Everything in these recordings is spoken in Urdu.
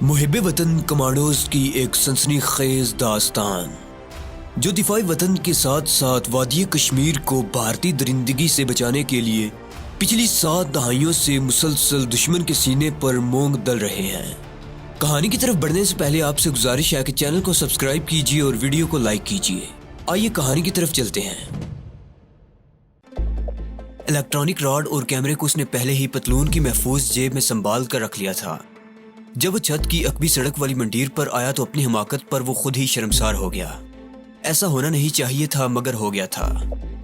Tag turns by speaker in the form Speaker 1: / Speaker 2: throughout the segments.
Speaker 1: محب وطن کمانڈوز کی ایک سنسنی خیز داستان جو دفاعی وطن کے ساتھ ساتھ وادی کشمیر کو بھارتی درندگی سے بچانے کے لیے پچھلی 7 دہائیوں سے مسلسل دشمن کے سینے پر مونگ دل رہے ہیں۔ کہانی کی طرف بڑھنے سے پہلے آپ سے گزارش ہے کہ چینل کو سبسکرائب کیجیے اور ویڈیو کو لائک کیجیے۔ آئیے کہانی کی طرف چلتے ہیں۔ الیکٹرانک راڈ اور کیمرے کو اس نے پہلے ہی پتلون کی محفوظ جیب میں سنبھال کر رکھ لیا تھا۔ جب وہ چھت کی عقبی سڑک والی منڈیر پر آیا تو اپنی حماقت پر وہ خود ہی شرمسار ہو گیا۔ ایسا ہونا نہیں چاہیے تھا مگر ہو گیا تھا۔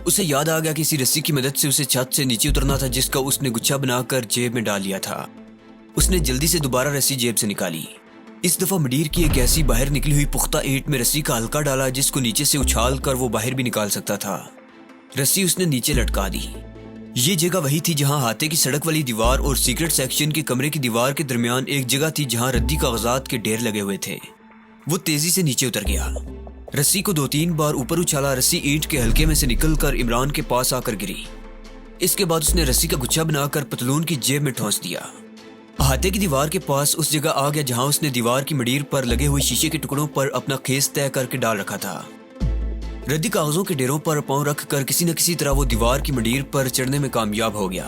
Speaker 1: اسے یاد آ گیا کہ اسی رسی کی مدد سے اسے چھت سے نیچے اترنا تھا جس کا اس نے گچھا بنا کر جیب میں ڈال لیا تھا۔ اس نے جلدی سے دوبارہ رسی جیب سے نکالی۔ اس دفعہ منڈیر کی ایک ایسی باہر نکلی ہوئی پختہ اینٹ میں رسی کا ہلکا ڈالا جس کو نیچے سے اچھال کر وہ باہر بھی نکال سکتا تھا۔ رسی اس نے نیچے لٹکا دی۔ یہ جگہ وہی تھی جہاں ہاتھے کی سڑک والی دیوار اور سیکرٹ سیکشن کے کمرے کی دیوار کے درمیان ایک جگہ تھی جہاں ردی کاغذات کے ڈھیر لگے ہوئے تھے۔ وہ تیزی سے نیچے اتر گیا، رسی کو 2-3 بار اوپر اچھالا۔ رسی اینٹ کے ہلکے میں سے نکل کر عمران کے پاس آ کر گری۔ اس کے بعد اس نے رسی کا گچھا بنا کر پتلون کی جیب میں ٹھونس دیا۔ احاطے کی دیوار کے پاس اس جگہ آ گیا جہاں اس نے دیوار کی منڈیر پر لگے ہوئے شیشے کے ٹکڑوں پر اپنا کھیس طے کر کے ڈال رکھا تھا۔ ردی کاغذوں کے ڈیروں پر پاؤں رکھ کر کسی نہ کسی طرح وہ دیوار کی منڈیر پر چڑھنے میں کامیاب ہو گیا،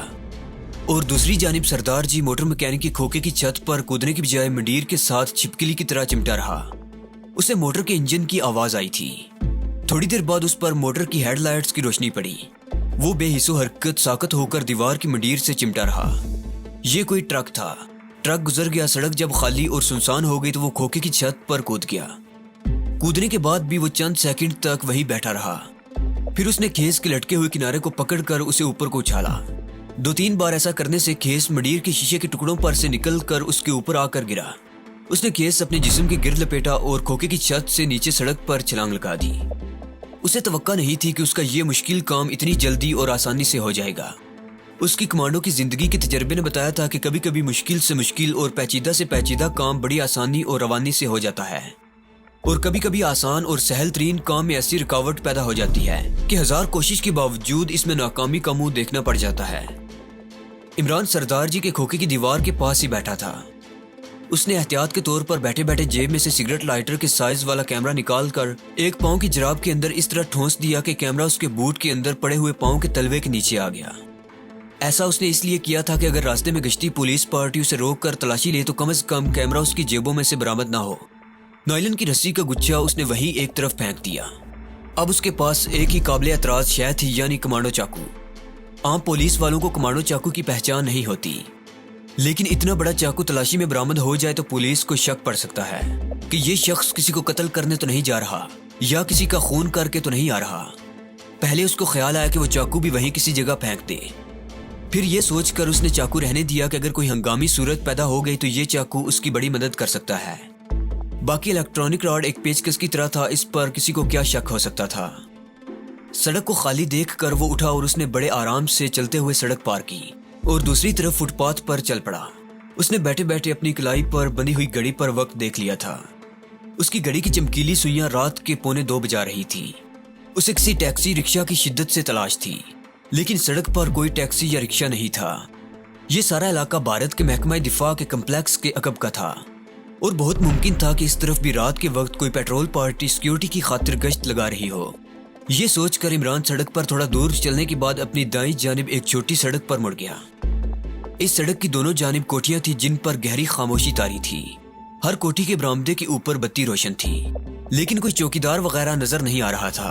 Speaker 1: اور دوسری جانب سردار جی موٹر مکینک کے کھوکے کی چھت پر کودنے کی بجائے منڈیر کے ساتھ چھپکلی کی طرح چمٹا رہا۔ اسے موٹر کے انجن کی آواز آئی تھی۔ تھوڑی دیر بعد اس پر موٹر کی ہیڈ لائٹس کی روشنی پڑی۔ وہ بے حس و حرکت ساکت ہو کر دیوار کی منڈیر سے چمٹا رہا۔ یہ کوئی ٹرک تھا۔ ٹرک گزر گیا۔ سڑک جب خالی اور سنسان ہو گئی تو وہ کھوکے کی چھت پر کود گیا۔ کودنے کے بعد بھی وہ چند سیکنڈ تک وہی بیٹھا رہا۔ پھر اس نے کھیس کے لٹکے ہوئے کنارے کو پکڑ کر اسے اوپر کو اچھالا۔ 2-3 بار ایسا کرنے سے کھیس منڈیر کے شیشے کے ٹکڑوں پر سے نکل کر اس کے اوپر آ کر گرا۔ اس نے کھیس اپنے جسم کے گرد لپیٹا اور کھوکے کی چھت سے نیچے سڑک پر چھلانگ لگا دی۔ اسے توقع نہیں تھی کہ اس کا یہ مشکل کام اتنی جلدی اور آسانی سے ہو جائے گا۔ اس کی کمانڈو کی زندگی کے تجربے نے بتایا تھا کہ کبھی کبھی مشکل سے مشکل اور پیچیدہ سے پیچیدہ کام بڑی آسانی اور روانی سے ہو جاتا ہے، اور کبھی کبھی آسان اور سہل ترین کام میں ایسی رکاوٹ پیدا ہو جاتی ہے کہ 1000 کوشش کے باوجود اس میں ناکامی کا منہ دیکھنا پڑ جاتا ہے۔ عمران سردار جی کے کھوکے کی دیوار کے پاس ہی بیٹھا تھا۔ اس نے احتیاط کے طور پر بیٹھے بیٹھے جیب میں سے سگریٹ لائٹر کے سائز والا کیمرہ نکال کر ایک پاؤں کی جراب کے اندر اس طرح ٹھونس دیا کہ کیمرہ اس کے بوٹ کے اندر پڑے ہوئے پاؤں کے تلوے کے نیچے آ گیا۔ ایسا اس نے اس لیے کیا تھا کہ اگر راستے میں گشتی پولیس پارٹی اسے روک کر تلاشی لے تو کم از کم کیمرہ اس کی جیبوں میں سے برآمد نہ ہو۔ نائلن کی رسی کا گچھا اس نے وہیں ایک طرف پھینک دیا۔ اب اس کے پاس ایک ہی قابل اعتراض شے تھی، یعنی کمانڈو چاقو۔ عام پولیس والوں کو کمانڈو چاقو کی پہچان نہیں ہوتی، لیکن اتنا بڑا چاقو تلاشی میں برآمد ہو جائے تو پولیس کو شک پڑ سکتا ہے کہ یہ شخص کسی کو قتل کرنے تو نہیں جا رہا یا کسی کا خون کر کے تو نہیں آ رہا۔ پہلے اس کو خیال آیا کہ وہ چاقو بھی وہیں کسی جگہ پھینک دے۔ پھر یہ سوچ کر اس نے چاقو رہنے دیا کہ اگر کوئی ہنگامی صورت پیدا ہو گئی تو یہ چاقو اس کی بڑی مدد کر سکتا ہے۔ باقی الیکٹرانک راڈ ایک پیچکس کی طرح تھا، اس پر کسی کو کیا شک ہو سکتا تھا۔ سڑک کو خالی دیکھ کر وہ اٹھا اور اس نے بڑے آرام سے چلتے ہوئے سڑک پار کی اور دوسری طرف فٹ پاتھ پر چل پڑا۔ اس نے بیٹھے بیٹھے اپنی کلائی پر بندھی ہوئی گھڑی پر وقت دیکھ لیا تھا۔ اس کی گھڑی کی چمکیلی سوئیاں رات کے 1:45 بجا رہی تھی۔ اسے کسی ٹیکسی رکشہ کی شدت سے تلاش تھی، لیکن سڑک پر کوئی ٹیکسی یا رکشہ نہیں تھا۔ یہ سارا علاقہ بھارت کے محکمہ دفاع کے کمپلیکس کے عقب کا تھا، اور بہت ممکن تھا کہ اس طرف بھی رات کے وقت کوئی پیٹرول پارٹی سیکیورٹی کی خاطر گشت لگا رہی ہو۔ یہ سوچ کر عمران سڑک پر تھوڑا دور چلنے کے بعد اپنی دائیں جانب ایک چھوٹی سڑک پر مڑ گیا۔ اس سڑک کی دونوں جانب کوٹھیاں تھیں جن پر گہری خاموشی طاری تھی۔ ہر کوٹھی کے برآمدے کے اوپر بتی روشن تھی، لیکن کوئی چوکیدار وغیرہ نظر نہیں آ رہا تھا۔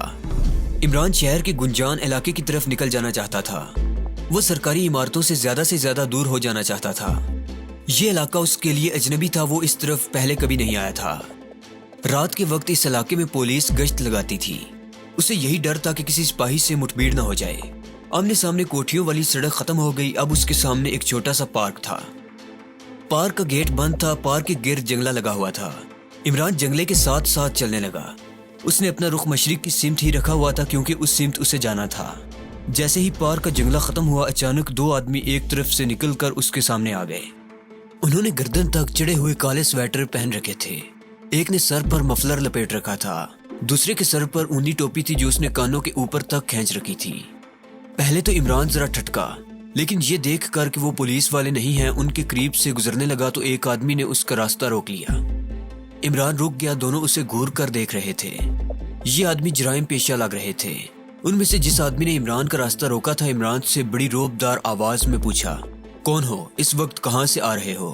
Speaker 1: عمران شہر کے گنجان علاقے کی طرف نکل جانا چاہتا تھا۔ وہ سرکاری عمارتوں سے زیادہ دور ہو جانا چاہتا تھا۔ یہ علاقہ اس کے لیے اجنبی تھا، وہ اس طرف پہلے کبھی نہیں آیا تھا۔ رات کے وقت اس علاقے میں پولیس گشت لگاتی تھی۔ اسے یہی ڈر تھا کہ کسی سپاہی سے مٹبھیڑ نہ ہو جائے۔ آمنے سامنے کوٹھیوں والی سڑک ختم ہو گئی۔ اب اس کے سامنے ایک چھوٹا سا پارک تھا۔ پارک کا گیٹ بند تھا۔ پارک کے گرد جنگلہ لگا ہوا تھا۔ عمران جنگلے کے ساتھ ساتھ چلنے لگا۔ اس نے اپنا رخ مشرق کی سمت ہی رکھا ہوا تھا کیونکہ اس سمت اسے جانا تھا۔ جیسے ہی پارک کا جنگلہ ختم ہوا اچانک 2 آدمی ایک طرف سے نکل کر اس کے سامنے آ گئے۔ انہوں نے گردن تک چڑھے ہوئے کالے سویٹر پہن رکھے تھے۔ ایک نے سر پر مفلر لپیٹ رکھا تھا، دوسرے کے سر پر اونی ٹوپی تھی جو اس نے کانوں کے اوپر تک کھینچ رکھی تھی۔ پہلے تو عمران ذرا ٹھٹکا، لیکن یہ دیکھ کر کہ وہ پولیس والے نہیں ہیں ان کے قریب سے گزرنے لگا تو ایک آدمی نے اس کا راستہ روک لیا۔ عمران رک گیا، دونوں اسے گھور کر دیکھ رہے تھے۔ یہ آدمی جرائم پیشہ لگ رہے تھے۔ ان میں سے جس آدمی نے عمران کا راستہ روکا تھا عمران سے بڑی روبدار آواز میں پوچھا، کون ہو؟ اس وقت کہاں سے آ رہے ہو؟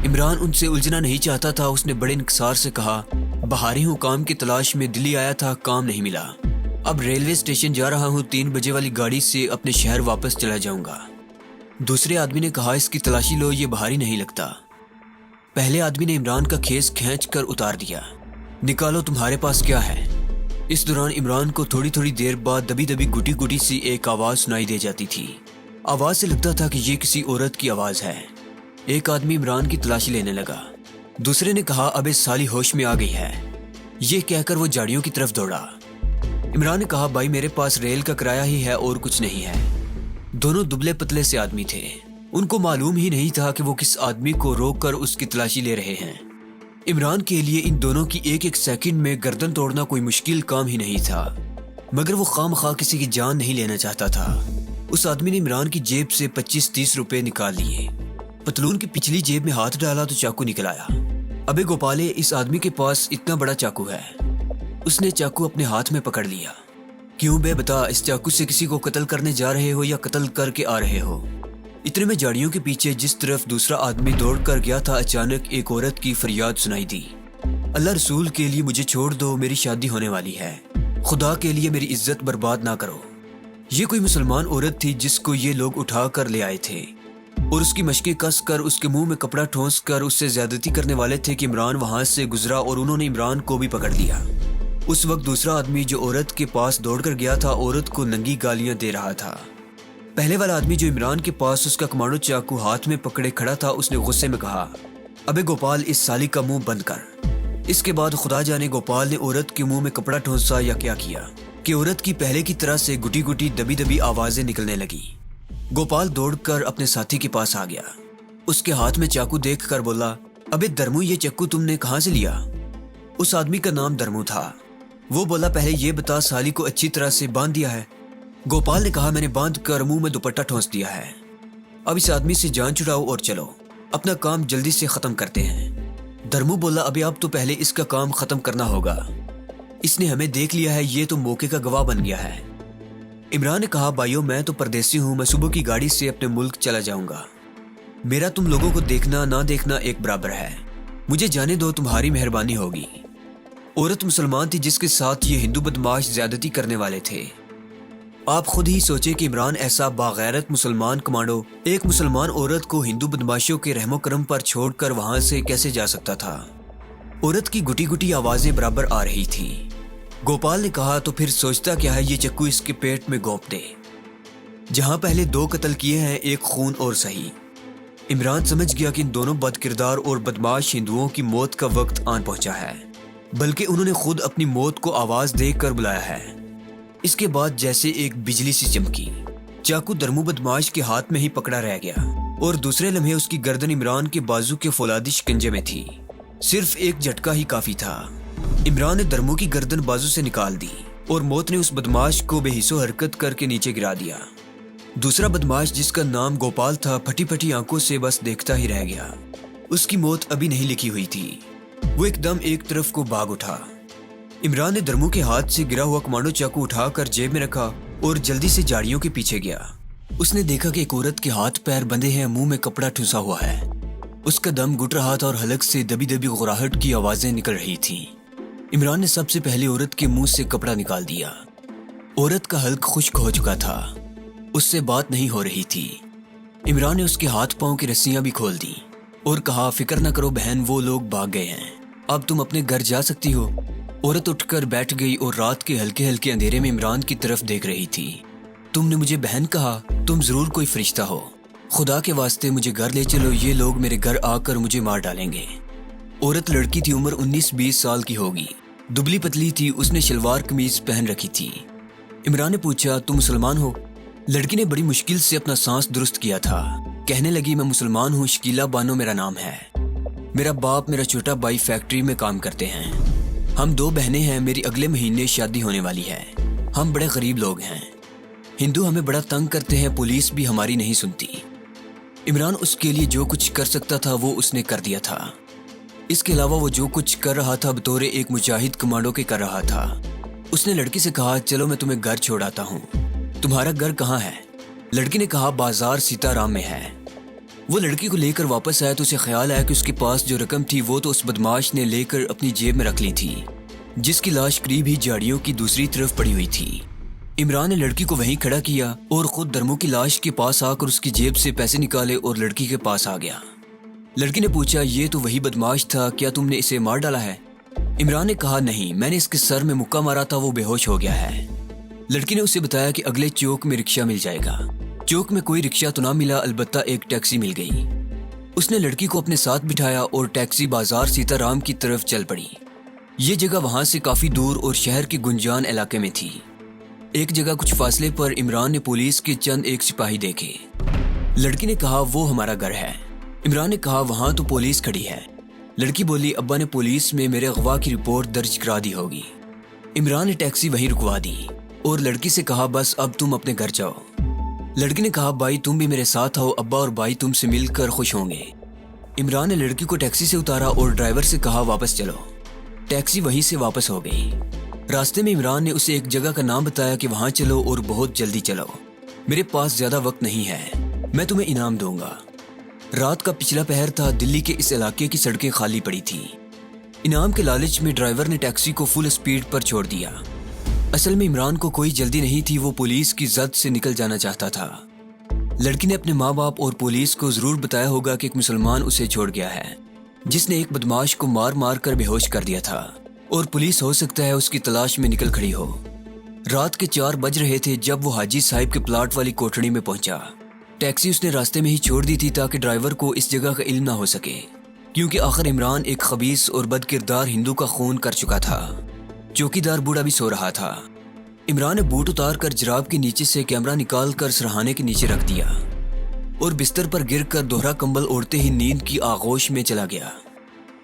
Speaker 1: عمران ان سے الجھنا نہیں چاہتا تھا۔ اس نے بڑے انکسار سے کہا، بہاری ہوں، کام کی تلاش میں دلی آیا تھا، کام نہیں ملا، اب ریلوے اسٹیشن جا رہا ہوں، 3 بجے والی گاڑی سے اپنے شہر واپس چلا جاؤں گا۔ دوسرے آدمی نے کہا، اس کی تلاشی لو، یہ بہاری نہیں لگتا۔ پہلے آدمی نے عمران کا کھیس کھینچ کر اتار دیا۔ نکالو، تمہارے پاس کیا ہے؟ اس دوران عمران کو تھوڑی تھوڑی دیر بعد دبی دبی گٹی گٹی سی ایک آواز سنائی دے جاتی تھی۔ آواز سے لگتا تھا کہ یہ کسی عورت کی آواز ہے۔ ایک آدمی عمران کی تلاشی لینے لگا۔ دوسرے نے کہا، اب اس سالی ہوش میں آ گئی ہے۔ یہ کہہ کر وہ جاڑیوں کی طرف دوڑا۔ عمران نے کہا، بھائی میرے پاس ریل کا کرایہ ہی ہے اور کچھ نہیں ہے۔ دونوں دبلے پتلے سے آدمی تھے۔ ان کو معلوم ہی نہیں تھا کہ وہ کس آدمی کو روک کر اس کی تلاشی لے رہے ہیں۔ عمران کے لیے ان دونوں کی ایک ایک سیکنڈ میں گردن توڑنا کوئی مشکل کام ہی نہیں تھا، مگر وہ خواہ مخواہ کسی کی جان نہیں لینا چاہتا تھا۔ اس آدمی نے عمران کی جیب سے 25-30 روپے نکال لیے، پتلون کی پچھلی جیب میں ہاتھ ڈالا تو چاقو نکل آیا۔ ابے گوپالے، اس آدمی کے پاس اتنا بڑا چاقو ہے۔ اس نے چاقو اپنے ہاتھ میں پکڑ لیا۔ کیوں بے بتا، اس چاقو سے کسی کو قتل کرنے جا رہے ہو یا قتل کر کے آ رہے ہو؟ اتنے میں جاڑیوں کے پیچھے جس طرف دوسرا آدمی دوڑ کر گیا تھا اچانک ایک عورت کی فریاد سنائی دی، اللہ رسول کے لیے مجھے چھوڑ دو، میری شادی ہونے والی ہے، خدا کے لیے میری عزت برباد نہ کرو۔ یہ کوئی مسلمان عورت تھی جس کو یہ لوگ اٹھا کر لے آئے تھے اور اس کی مشقیں کس کر اس کے منہ میں کپڑا ٹھونس کر اس سے زیادتی کرنے والے تھے کہ عمران وہاں سے گزرا اور انہوں نے عمران کو بھی پکڑ لیا۔ اس وقت دوسرا آدمی جو عورت کے پاس دوڑ کر گیا تھا عورت کو ننگی گالیاں دے رہا تھا۔ پہلے والا آدمی جو عمران کے پاس اس کا کمانڈو چاقو ہاتھ میں پکڑے کھڑا تھا، اس نے غصے میں کہا، ابے گوپال، اس سالی کا منہ بند کر۔ اس کے بعد خدا جانے گوپال نے عورت کے منہ میں کپڑا ٹھونسا یا کیا کیا کہ عورت کی پہلے کی طرح سے گٹی گٹی دبی دبی آوازیں نکلنے لگی۔ گوپال دوڑ کر اپنے ساتھی کے پاس آ گیا۔ اس کے ہاتھ میں چاقو دیکھ کر بولا، ابے درمو، یہ چاقو تم نے کہاں سے لیا؟ اس آدمی کا نام درمو تھا۔ وہ بولا، پہلے یہ بتا، سالی کو اچھی طرح سے باندھ دیا ہے؟ گوپال نے کہا، میں نے باندھ کر منہ میں دوپٹہ ٹھونس دیا ہے۔ اب اس آدمی سے جان چھڑاؤ اور چلو، اپنا کام جلدی سے ختم کرتے ہیں۔ درمو بولا، اب تو پہلے اس کا کام ختم کرنا ہوگا، اس نے ہمیں دیکھ لیا ہے، یہ تو موقع کا گواہ بن گیا ہے۔ عمران نے کہا، بھائیو، میں تو پردیسی ہوں، میں صبح کی گاڑی سے اپنے ملک چلا جاؤں گا، میرا تم لوگوں کو دیکھنا نہ دیکھنا ایک برابر ہے، مجھے جانے دو، تمہاری مہربانی ہوگی۔ عورت مسلمان تھی جس کے ساتھ یہ ہندو بدماش زیادتی کرنے والے تھے۔ آپ خود ہی سوچے کہ عمران ایسا باغیرت مسلمان کمانڈو ایک مسلمان عورت کو ہندو بدماشوں کے رحم و کرم پر چھوڑ کر وہاں سے کیسے جا سکتا تھا؟ عورت کی گٹی گٹی آوازیں برابر آ رہی تھی۔ گوپال نے کہا، تو پھر سوچتا کیا ہے، یہ چکو اس کے پیٹ میں گھونپ دے۔ جہاں پہلے 2 قتل کیے ہیں، ایک خون اور سہی۔ عمران سمجھ گیا کہ ان دونوں بد کردار اور بدماش ہندوؤں کی موت کا وقت آن پہنچا ہے، بلکہ انہوں نے خود اپنی موت کو آواز دے کر بلایا ہے۔ اس کے بعد جیسے ایک بجلی سی چمکی، چاقو درمو بدماش کے ہاتھ میں ہی پکڑا رہ گیا اور دوسرے لمحے اس کی گردن عمران کے بازو کے فولادی شکنجے میں تھی۔ صرف ایک جھٹکا ہی کافی تھا۔ عمران نے درمو کی گردن بازو سے نکال دی اور موت نے اس بدماش کو بے حس و حرکت کر کے نیچے گرا دیا۔ دوسرا بدماش جس کا نام گوپال تھا پھٹی پھٹی آنکھوں سے بس دیکھتا ہی رہ گیا۔ اس کی موت ابھی نہیں لکھی ہوئی تھی۔ وہ ایک دم ایک طرف کو بھاگ اٹھا۔ عمران نے درمو کے ہاتھ سے گرا ہوا کمانڈو چاقو اٹھا کر جیب میں رکھا اور جلدی سے جاڑیوں کے پیچھے گیا۔ اس نے دیکھا کہ ایک عورت کے ہاتھ پیر بندھے ہیں، منہ میں کپڑا ٹھنسا ہوا ہے، اس کا دم گھٹ رہا تھا اور حلق سے دبی دبی غراہٹ کی آوازیں نکل رہی تھیں۔ عمران نے سب سے پہلے عورت کے منہ سے کپڑا نکال دیا۔ عورت کا حلق خشک ہو چکا تھا، اس سے بات نہیں ہو رہی تھی۔ عمران نے اس کے ہاتھ پاؤں کی رسیاں بھی کھول دی اور کہا، فکر نہ کرو بہن، وہ لوگ بھاگ گئے ہیں، اب تم اپنے گھر جا سکتی ہو۔ عورت اٹھ کر بیٹھ گئی اور رات کے ہلکے ہلکے اندھیرے میں عمران کی طرف دیکھ رہی تھی۔ تم نے مجھے بہن کہا، تم ضرور کوئی فرشتہ ہو، خدا کے واسطے مجھے گھر لے چلو، یہ لوگ میرے گھر آ کر مجھے مار ڈالیں گے۔ عورت لڑکی تھی، عمر 19-20 سال کی ہوگی، دبلی پتلی تھی، اس نے شلوار قمیض پہن رکھی تھی۔ عمران نے پوچھا، تم مسلمان ہو؟ لڑکی نے بڑی مشکل سے اپنا سانس درست کیا تھا، کہنے لگی، میں مسلمان ہوں، شکیلا بانو میرا نام ہے، میرا باپ میرا چھوٹا بھائی فیکٹری میں کام کرتے ہیں، ہم 2 بہنیں ہیں، میری اگلے مہینے شادی ہونے والی ہے، ہم بڑے غریب لوگ ہیں۔ ہندو ہمیں بڑا تنگ کرتے ہیں، پولیس بھی ہماری نہیں سنتی۔ عمران اس کے لیے جو کچھ کر سکتا تھا وہ اس نے کر دیا تھا۔ اس کے علاوہ وہ جو کچھ کر رہا تھا بطور ایک مجاہد کمانڈو کے کر رہا تھا۔ اس نے لڑکی سے کہا چلو میں تمہیں گھر چھوڑاتا ہوں، تمہارا گھر کہاں ہے؟ لڑکی نے کہا بازار سیتا رام میں ہے۔ وہ لڑکی کو لے کر واپس آیا تو اسے خیال آیا کہ اس کے پاس جو رقم تھی وہ تو اس بدماش نے لے کر اپنی جیب میں رکھ لی تھی، جس کی لاش قریب ہی جھاڑیوں کی دوسری طرف پڑی ہوئی تھی۔ عمران نے لڑکی کو وہیں کھڑا کیا اور خود درمو کی لاش کے پاس آ کر اس کی جیب سے پیسے نکالے اور لڑکی کے پاس آ گیا۔ لڑکی نے پوچھا یہ تو وہی بدماش تھا، کیا تم نے اسے مار ڈالا ہے؟ عمران نے کہا نہیں، میں نے اس کے سر میں مکہ مارا تھا، وہ بے ہوش ہو گیا ہے۔ لڑکی نے اسے بتایا کہ اگلے چوک میں رکشہ مل جائے گا۔ چوک میں کوئی رکشہ تو نہ ملا، البتہ ایک ٹیکسی مل گئی۔ اس نے لڑکی کو اپنے ساتھ بٹھایا اور ٹیکسی بازار سیتا رام کی طرف چل پڑی۔ یہ جگہ وہاں سے کافی دور اور شہر کے گنجان علاقے میں تھی۔ ایک جگہ کچھ فاصلے پر عمران نے پولیس کے چند ایک سپاہی دیکھے۔ لڑکی نے کہا وہ ہمارا گھر ہے۔ عمران نے کہا وہاں تو پولیس کھڑی ہے۔ لڑکی بولی ابا نے پولیس میں میرے اغوا کی رپورٹ درج کرا دی ہوگی۔ عمران نے ٹیکسی وہیں رکوا دی اور لڑکی سے کہا بس اب تم اپنے گھر جاؤ۔ لڑکی نے کہا بھائی تم بھی میرے ساتھ آؤ، ابا اور بھائی تم سے مل کر خوش ہوں گے۔ عمران نے لڑکی کو ٹیکسی سے اتارا اور ڈرائیور سے کہا واپس چلو۔ ٹیکسی وہیں سے واپس ہو گئی۔ راستے میں عمران نے اسے ایک جگہ کا نام بتایا کہ وہاں چلو اور بہت جلدی چلو، میرے پاس زیادہ وقت نہیں ہے، میں تمہیں انعام دوں گا۔ رات کا پچھلا پہر تھا، دلی کے اس علاقے کی سڑکیں خالی پڑی تھیں۔ انعام کے لالچ میں ڈرائیور نے ٹیکسی کو فل اسپیڈ پر چھوڑ دیا۔ اصل میں عمران کو کوئی جلدی نہیں تھی، وہ پولیس کی زد سے نکل جانا چاہتا تھا۔ لڑکی نے اپنے ماں باپ اور پولیس کو ضرور بتایا ہوگا کہ ایک مسلمان اسے چھوڑ گیا ہے جس نے ایک بدماش کو مار مار کر بے ہوش کر دیا تھا، اور پولیس ہو سکتا ہے اس کی تلاش میں نکل کھڑی ہو۔ رات کے 4 بج رہے تھے جب وہ حاجی صاحب کے پلاٹ والی کوٹھڑی میں پہنچا۔ ٹیکسی اس نے راستے میں ہی چھوڑ دی تھی تاکہ ڈرائیور کو اس جگہ کا علم نہ ہو سکے، کیونکہ آخر عمران ایک خبیث اور بد کردار ہندو کا خون کر چکا تھا۔ چوکیدار بوڑھا بھی سو رہا تھا۔ عمران نے بوٹ اتار کر جراب کے نیچے سے کیمرہ نکال کر سرہانے کے نیچے رکھ دیا اور بستر پر گر کر دوہرا کمبل اوڑھتے ہی نیند کی آغوش میں چلا گیا۔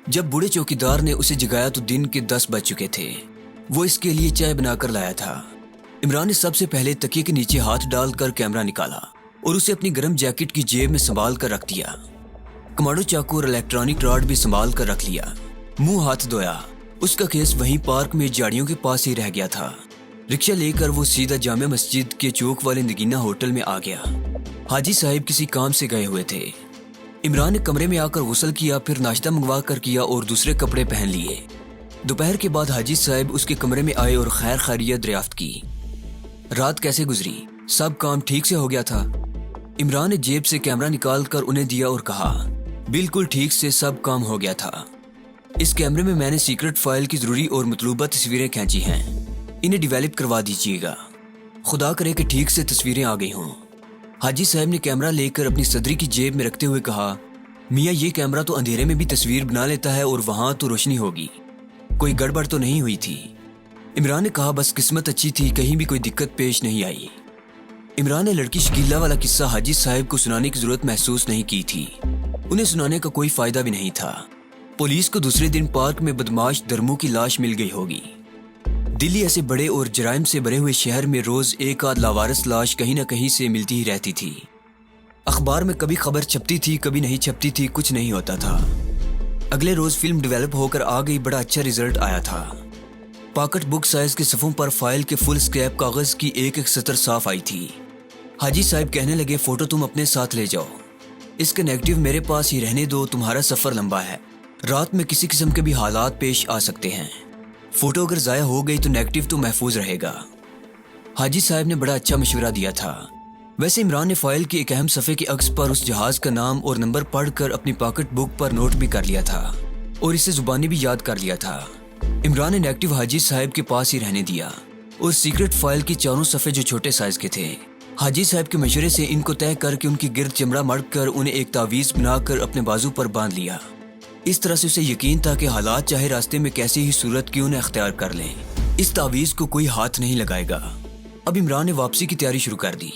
Speaker 1: جب بوڑھے چوکیدار نے اسے جگایا تو دن کے 10 بج چکے تھے۔ وہ اس کے لیے چائے بنا کر لایا تھا۔ عمران نے سب سے پہلے تکیے کے نیچے ہاتھ ڈال کر کیمرہ نکالا اور اسے اپنی گرم جیکٹ کی جیب میں سنبھال کر رکھ دیا۔ کمانڈو چاقو اور الیکٹرانک راڈ بھی سنبھال کر رکھ لیا۔ منہ ہاتھ دھویا۔ اس کا کیس وہیں پارک میں جھاڑیوں کے پاس ہی رہ گیا تھا۔ رکشہ لے کر وہ سیدھا جامع مسجد کے چوک والے نگینہ ہوٹل میں آ گیا۔ حاجی صاحب کسی کام سے گئے ہوئے تھے۔ عمران نے کمرے میں آ کر غسل کیا، پھر ناشتہ منگوا کر کیا اور دوسرے کپڑے پہن لیے۔ دوپہر کے بعد حاجی صاحب اس کے کمرے میں آئے اور خیر خیریت دریافت کی۔ رات کیسے گزری؟ سب کام ٹھیک سے ہو گیا تھا؟ عمران نے جیب سے کیمرہ نکال کر انہیں دیا اور کہا بالکل ٹھیک سے سب کام ہو گیا تھا۔ اس کیمرے میں نے سیکرٹ فائل کی ضروری اور مطلوبہ تصویریں کھینچی ہیں، انہیں ڈیویلپ کروا دیجیے گا، خدا کرے کہ ٹھیک سے تصویریں آ گئی ہوں۔ حاجی صاحب نے کیمرہ لے کر اپنی صدری کی جیب میں رکھتے ہوئے کہا میاں یہ کیمرہ تو اندھیرے میں بھی تصویر بنا لیتا ہے اور وہاں تو روشنی ہوگی، کوئی گڑبڑ تو نہیں ہوئی تھی؟ عمران نے کہا بس قسمت اچھی تھی، کہیں بھی کوئی دقت پیش نہیں آئی۔ عمران نے لڑکی شکیلا والا قصہ حاجی صاحب کو سنانے کی ضرورت محسوس نہیں کی تھی، انہیں سنانے کا کوئی فائدہ بھی نہیں تھا۔ پولیس کو دوسرے دن پارک میں بدماش درمو کی لاش مل گئی ہوگی۔ دلی ایسے بڑے اور جرائم سے بھرے ہوئے شہر میں روز ایک آدھ لاوارث لاش کہیں نہ کہیں سے ملتی ہی رہتی تھی۔ اخبار میں کبھی خبر چھپتی تھی، کبھی نہیں چھپتی تھی، کچھ نہیں ہوتا تھا۔ اگلے روز فلم ڈیولپ ہو کر آ گئی، بڑا اچھا رزلٹ آیا تھا۔ پاکٹ بک سائز کے صفوں پر فائل کے فل اسکیپ کاغذ کی ایک ایک سطر صاف آئی تھی۔ حاجی صاحب کہنے لگے فوٹو تم اپنے ساتھ لے جاؤ، اس کا نیگیٹو میرے پاس ہی رہنے دو، تمہارا سفر لمبا ہے، رات میں کسی قسم کے بھی حالات پیش آ سکتے ہیں، فوٹو اگر ضائع ہو گئی تو نیگیٹو تو محفوظ رہے گا۔ حاجی صاحب نے بڑا اچھا مشورہ دیا تھا۔ ویسے عمران نے فائل کے ایک اہم صفحے کے عکس پر اس جہاز کا نام اور نمبر پڑھ کر اپنی پاکٹ بک پر نوٹ بھی کر لیا تھا اور اسے زبانی بھی یاد کر لیا تھا۔ عمران نے نیگیٹو حاجی صاحب کے پاس ہی رہنے دیا اور سیکرٹ فائل کی چاروں صفحے جو چھوٹے سائز کے تھے، حاجی صاحب کے مشورے سے ان کو طے کر کے ان کی گرد چمڑا مڑ کر انہیں ایک تعویذ بنا کر اپنے بازو پر باندھ لیا۔ اس طرح سے اسے یقین تھا کہ حالات چاہے راستے میں کیسی ہی صورت کیوں نہ اختیار کر لیں، اس تعویذ کو کوئی ہاتھ نہیں لگائے گا۔ اب عمران نے واپسی کی تیاری شروع کر دی۔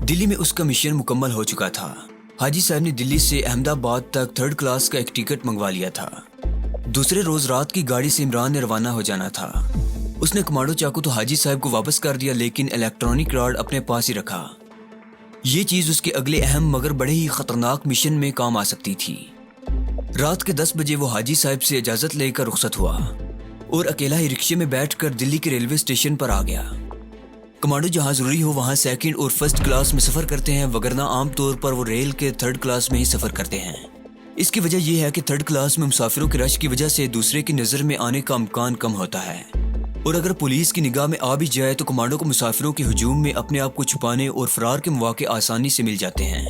Speaker 1: دلی میں اس کا مشن مکمل ہو چکا تھا۔ حاجی صاحب نے دلی سے احمد آباد تک 3rd کلاس کا ایک ٹکٹ منگوا لیا تھا۔ دوسرے روز رات کی گاڑی سے عمران نے روانہ ہو جانا تھا اس نے کمانڈو چاقو تو حاجی صاحب کو واپس کر دیا لیکن الیکٹرانک راڈ اپنے پاس ہی رکھا۔ یہ چیز اس کے اگلے اہم مگر بڑے ہی خطرناک مشن میں کام آ سکتی تھی۔ رات کے 10 بجے وہ حاجی صاحب سے اجازت لے کر رخصت ہوا اور اکیلا ہی رکشے میں بیٹھ کر دلی کے ریلوے اسٹیشن پر آ گیا۔ کمانڈو جہاں ضروری ہو وہاں سیکنڈ اور فرسٹ کلاس میں سفر کرتے ہیں، وگرنہ عام طور پر وہ ریل کے تھرڈ کلاس میں ہی سفر کرتے ہیں۔ اس کی وجہ یہ ہے کہ تھرڈ کلاس میں مسافروں کے رش کی وجہ سے دوسرے کی نظر میں آنے کا امکان کم ہوتا ہے، اور اگر پولیس کی نگاہ میں آ بھی جائے تو کمانڈو کو مسافروں کے ہجوم میں اپنے آپ کو چھپانے اور فرار کے مواقع آسانی سے مل جاتے ہیں۔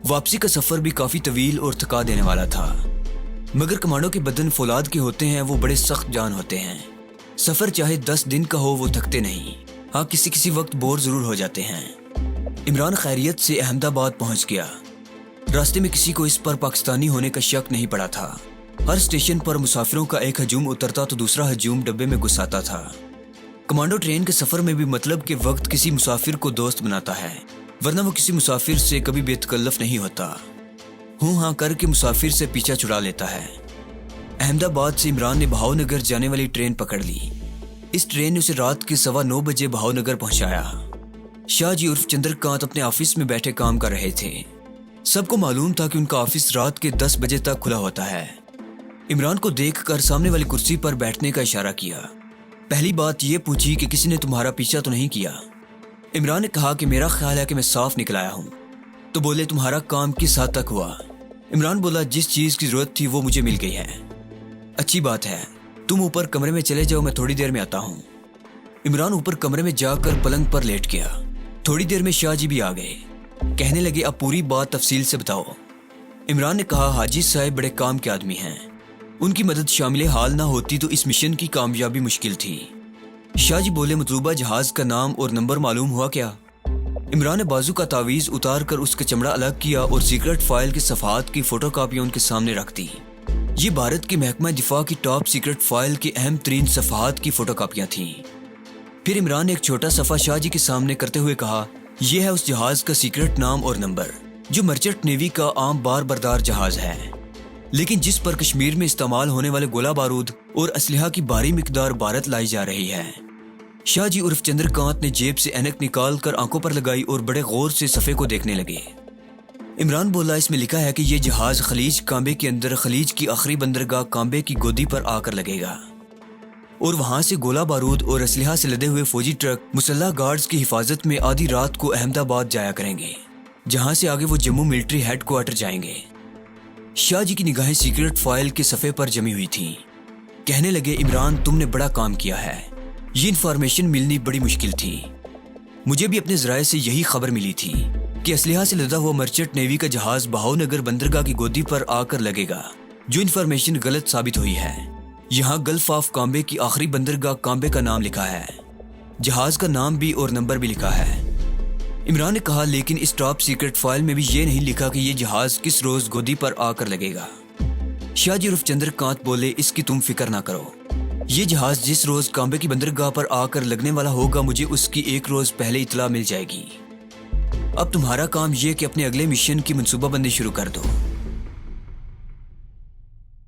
Speaker 1: واپسی کا سفر بھی کافی طویل اور تھکا دینے والا تھا، مگر کمانڈو کے بدن فولاد کے ہوتے ہیں، وہ بڑے سخت جان ہوتے ہیں۔ سفر چاہے 10 دن کا ہو وہ تھکتے نہیں، ہاں کسی وقت بور ضرور ہو جاتے ہیں۔ عمران خیریت سے احمد آباد پہنچ گیا۔ راستے میں کسی کو اس پر پاکستانی ہونے کا شک نہیں پڑا تھا۔ ہر اسٹیشن پر مسافروں کا ایک ہجوم اترتا تو دوسرا ہجوم ڈبے میں گھس آتا تھا۔ کمانڈو ٹرین کے سفر میں بھی مطلب کے وقت کسی مسافر کو دوست بناتا ہے، ورنہ وہ کسی مسافر سے کبھی بے تکلف نہیں ہوتا، ہوں ہاں کر کے مسافر سے پیچھا چھڑا لیتا ہے۔ احمد آباد سے عمران نے بہاؤ نگر جانے والی ٹرین پکڑ لی۔ اس ٹرین نے اسے رات کے 9:15 بجے بہاؤ نگر پہنچایا۔ شاہ جی عرف چندر کانت اپنے آفس میں بیٹھے کام کر رہے تھے۔ سب کو معلوم تھا کہ ان کا آفس رات کے 10 بجے تک کھلا ہوتا ہے۔ عمران کو دیکھ کر سامنے والی کرسی پر بیٹھنے کا اشارہ کیا۔ پہلی بات یہ پوچھی کہ کسی نے تمہارا پیچھا تو نہیں کیا؟ عمران نے کہا کہ میرا خیال ہے کہ میں صاف نکل آیا ہوں۔ تو بولے تمہارا کام کس حد تک ہوا؟ عمران بولا جس چیز کی ضرورت تھی وہ مجھے مل گئی ہے۔ اچھی بات ہے، تم اوپر کمرے میں چلے جاؤ، میں تھوڑی دیر میں آتا ہوں۔ عمران اوپر کمرے میں جا کر پلنگ پر لیٹ گیا۔ تھوڑی دیر میں شاہ جی بھی آ گئے۔ کہنے لگے اب پوری بات تفصیل سے بتاؤ۔ عمران نے کہا حاجی صاحب بڑے کام کے آدمی ہیں، ان کی مدد شامل حال نہ ہوتی تو اس مشن کی کامیابی مشکل تھی۔ شاہ جی بولے مطلوبہ جہاز کا نام اور نمبر معلوم ہوا کیا؟ عمران نے بازو کا تعویذ اتار کر اس کا چمڑا الگ کیا اور سیکرٹ فائل کے صفحات کی فوٹو کاپیاں ان کے سامنے رکھ دی۔ یہ بھارت کے محکمہ دفاع کی ٹاپ سیکرٹ فائل کے اہم ترین صفحات کی فوٹو کاپیاں تھیں۔ پھر عمران نے ایک چھوٹا صفحہ شاہ جی کے سامنے کرتے ہوئے کہا یہ ہے اس جہاز کا سیکرٹ نام اور نمبر، جو مرچنٹ نیوی کا عام بار بردار جہاز ہے، لیکن جس پر کشمیر میں استعمال ہونے والے گولہ بارود اور اسلحہ کی بھاری مقدار بھارت لائی جا رہی ہے۔ شاہ جی عرف چندر کانت نے جیب سے اینک نکال کر آنکھوں پر لگائی اور بڑے غور سے صفحے کو دیکھنے لگے۔ عمران بولا اس میں لکھا ہے کہ یہ جہاز خلیج کانبے کے اندر خلیج کی آخری بندرگاہ کانبے کی گودی پر آ کر لگے گا، اور وہاں سے گولہ بارود اور اسلحہ سے لدے ہوئے فوجی ٹرک مسلح گارڈز کی حفاظت میں آدھی رات کو احمد آباد جایا کریں گے، جہاں سے آگے وہ جموں ملٹری ہیڈ کوارٹر جائیں گے۔ شاہ جی کی نگاہیں سیکرٹ فائل کے صفحے پر جمی ہوئی تھیں۔ کہنے لگے عمران تم نے بڑا کام کیا ہے، یہ انفارمیشن ملنی بڑی مشکل تھی۔ مجھے بھی اپنے ذرائع سے یہی خبر ملی تھی کہ اسلحہ سے لدا ہوا مرچنٹ نیوی کا جہاز بہاؤ نگر بندرگاہ کی گودی پر آ کر لگے گا، جو انفارمیشن غلط ثابت ہوئی ہے۔ یہاں گلف آف کانبے کی آخری بندرگاہ کانبے کا نام لکھا ہے، جہاز کا نام بھی اور نمبر بھی لکھا ہے۔ عمران نے کہا لیکن اس ٹاپ سیکرٹ فائل میں بھی یہ نہیں لکھا کہ یہ جہاز کس روز گودی پر آ کر لگے گا۔ شاہ جی عرف چندر کانت بولے اس کی تم فکر نہ کرو، یہ جہاز جس روز کانبے کی بندرگاہ پر آ کر لگنے والا ہوگا مجھے اس کی ایک روز پہلے اطلاع مل جائے گی۔ اب تمہارا کام یہ کہ اپنے اگلے مشن کی منصوبہ بندی شروع کر دو۔